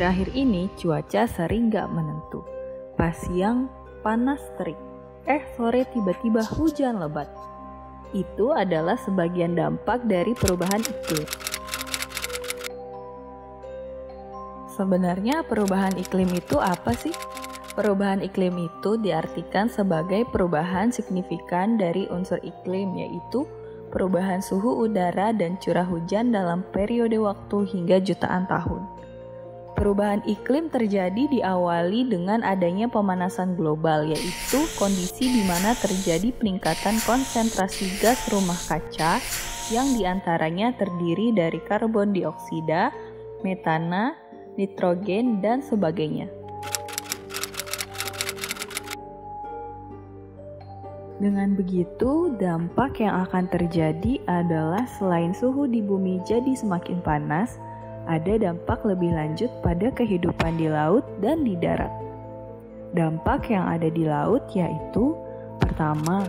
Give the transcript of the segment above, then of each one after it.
Akhir-akhir ini cuaca sering gak menentu. Pas siang panas terik, sore tiba-tiba hujan lebat. Itu adalah sebagian dampak dari perubahan iklim. Sebenarnya perubahan iklim itu apa sih? Perubahan iklim itu diartikan sebagai perubahan signifikan dari unsur iklim, yaitu perubahan suhu udara dan curah hujan dalam periode waktu hingga jutaan tahun. Perubahan iklim terjadi diawali dengan adanya pemanasan global, yaitu kondisi di mana terjadi peningkatan konsentrasi gas rumah kaca yang diantaranya terdiri dari karbon dioksida, metana, nitrogen, dan sebagainya. Dengan begitu, dampak yang akan terjadi adalah selain suhu di bumi jadi semakin panas, ada dampak lebih lanjut pada kehidupan di laut dan di darat. Dampak yang ada di laut yaitu: pertama,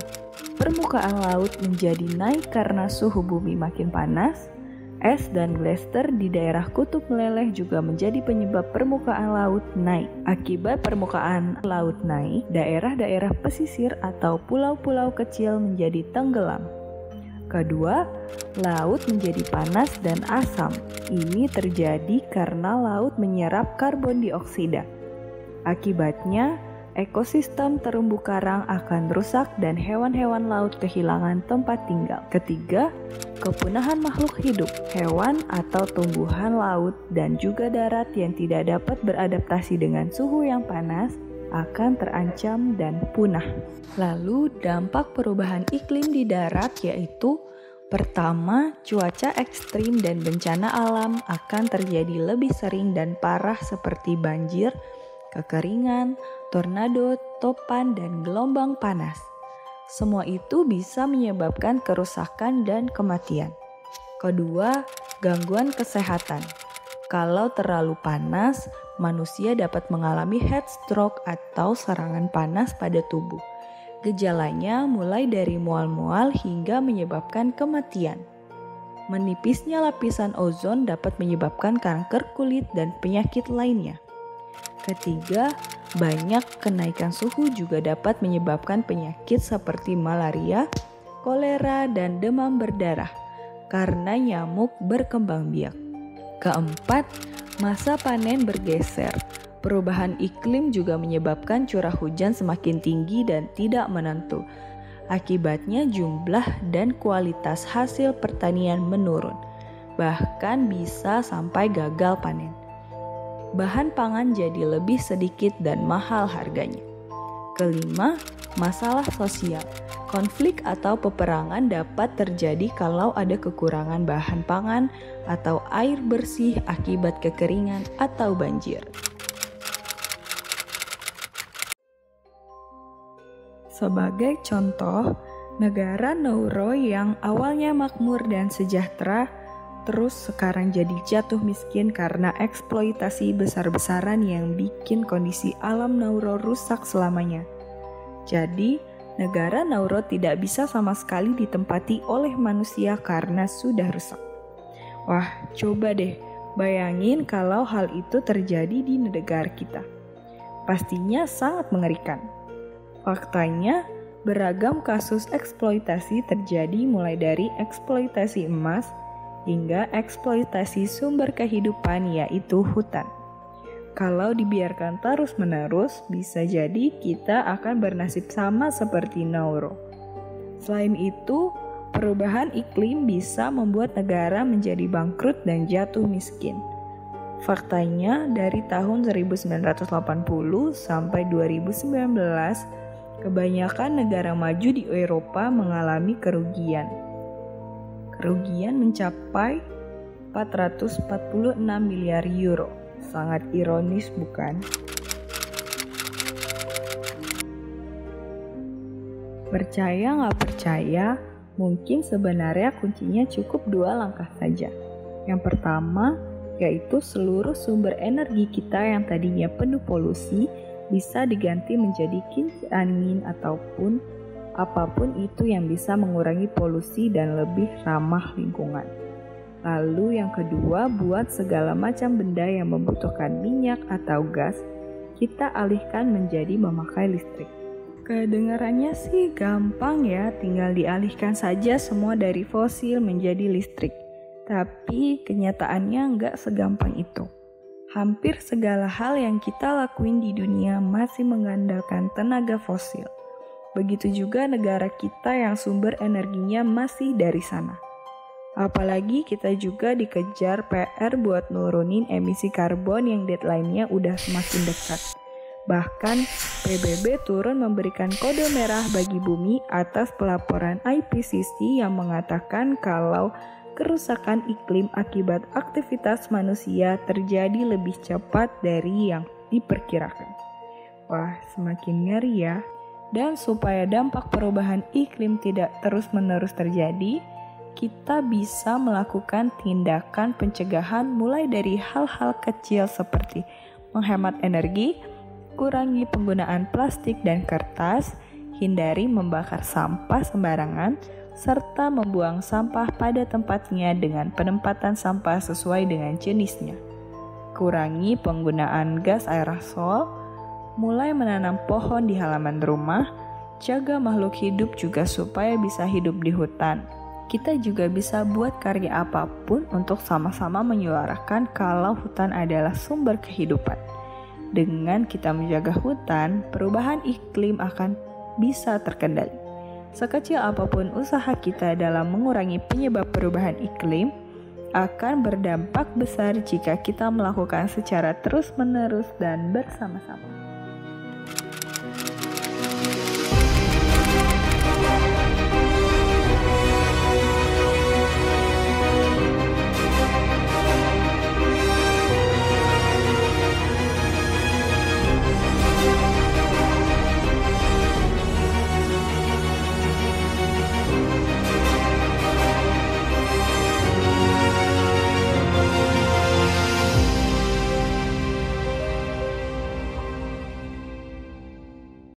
permukaan laut menjadi naik karena suhu bumi makin panas. Es dan glacier di daerah kutub meleleh juga menjadi penyebab permukaan laut naik. Akibat permukaan laut naik, daerah-daerah pesisir atau pulau-pulau kecil menjadi tenggelam. Kedua, laut menjadi panas dan asam. Ini terjadi karena laut menyerap karbon dioksida. Akibatnya, ekosistem terumbu karang akan rusak dan hewan-hewan laut kehilangan tempat tinggal. Ketiga, kepunahan makhluk hidup, hewan atau tumbuhan laut dan juga darat yang tidak dapat beradaptasi dengan suhu yang panas akan terancam dan punah. Lalu dampak perubahan iklim di darat yaitu: pertama, cuaca ekstrim dan bencana alam akan terjadi lebih sering dan parah seperti banjir, kekeringan, tornado, topan, dan gelombang panas. Semua itu bisa menyebabkan kerusakan dan kematian. Kedua, gangguan kesehatan. Kalau terlalu panas, manusia dapat mengalami heat stroke atau serangan panas pada tubuh. Gejalanya mulai dari mual-mual hingga menyebabkan kematian. Menipisnya lapisan ozon dapat menyebabkan kanker kulit dan penyakit lainnya. Ketiga, banyak kenaikan suhu juga dapat menyebabkan penyakit seperti malaria, kolera, dan demam berdarah karena nyamuk berkembang biak. Keempat, masa panen bergeser. Perubahan iklim juga menyebabkan curah hujan semakin tinggi dan tidak menentu. Akibatnya jumlah dan kualitas hasil pertanian menurun, bahkan bisa sampai gagal panen. Bahan pangan jadi lebih sedikit dan mahal harganya. Kelima, masalah sosial. Konflik atau peperangan dapat terjadi kalau ada kekurangan bahan pangan atau air bersih akibat kekeringan atau banjir. Sebagai contoh, negara Nauru yang awalnya makmur dan sejahtera, terus sekarang jadi jatuh miskin karena eksploitasi besar-besaran yang bikin kondisi alam Nauru rusak selamanya. Jadi, negara Nauru tidak bisa sama sekali ditempati oleh manusia karena sudah rusak. Wah, coba deh bayangin kalau hal itu terjadi di negara kita. Pastinya sangat mengerikan. Faktanya, beragam kasus eksploitasi terjadi mulai dari eksploitasi emas hingga eksploitasi sumber kehidupan yaitu hutan. Kalau dibiarkan terus-menerus, bisa jadi kita akan bernasib sama seperti Nauru. Selain itu, perubahan iklim bisa membuat negara menjadi bangkrut dan jatuh miskin. Faktanya, dari tahun 1980 sampai 2019, kebanyakan negara maju di Eropa mengalami kerugian. Kerugian mencapai 446 miliar euro. Sangat ironis bukan? Percaya nggak percaya, mungkin sebenarnya kuncinya cukup 2 langkah saja. Yang pertama, yaitu seluruh sumber energi kita yang tadinya penuh polusi bisa diganti menjadi kincir angin ataupun apapun itu yang bisa mengurangi polusi dan lebih ramah lingkungan. Lalu yang kedua, buat segala macam benda yang membutuhkan minyak atau gas, kita alihkan menjadi memakai listrik. Kedengarannya sih gampang ya, tinggal dialihkan saja semua dari fosil menjadi listrik. Tapi kenyataannya nggak segampang itu. Hampir segala hal yang kita lakuin di dunia masih mengandalkan tenaga fosil. Begitu juga negara kita yang sumber energinya masih dari sana. Apalagi kita juga dikejar PR buat nurunin emisi karbon yang deadline-nya udah semakin dekat. Bahkan PBB turun memberikan kode merah bagi bumi atas pelaporan IPCC yang mengatakan kalau kerusakan iklim akibat aktivitas manusia terjadi lebih cepat dari yang diperkirakan. Wah, semakin ngeri ya. Dan supaya dampak perubahan iklim tidak terus-menerus terjadi, kita bisa melakukan tindakan pencegahan mulai dari hal-hal kecil seperti menghemat energi, kurangi penggunaan plastik dan kertas, hindari membakar sampah sembarangan, serta membuang sampah pada tempatnya dengan penempatan sampah sesuai dengan jenisnya. Kurangi penggunaan gas aerosol, mulai menanam pohon di halaman rumah, jaga makhluk hidup juga supaya bisa hidup di hutan. Kita juga bisa buat karya apapun untuk sama-sama menyuarakan kalau hutan adalah sumber kehidupan. Dengan kita menjaga hutan, perubahan iklim akan bisa terkendali. Sekecil apapun usaha kita dalam mengurangi penyebab perubahan iklim, akan berdampak besar jika kita melakukan secara terus-menerus dan bersama-sama.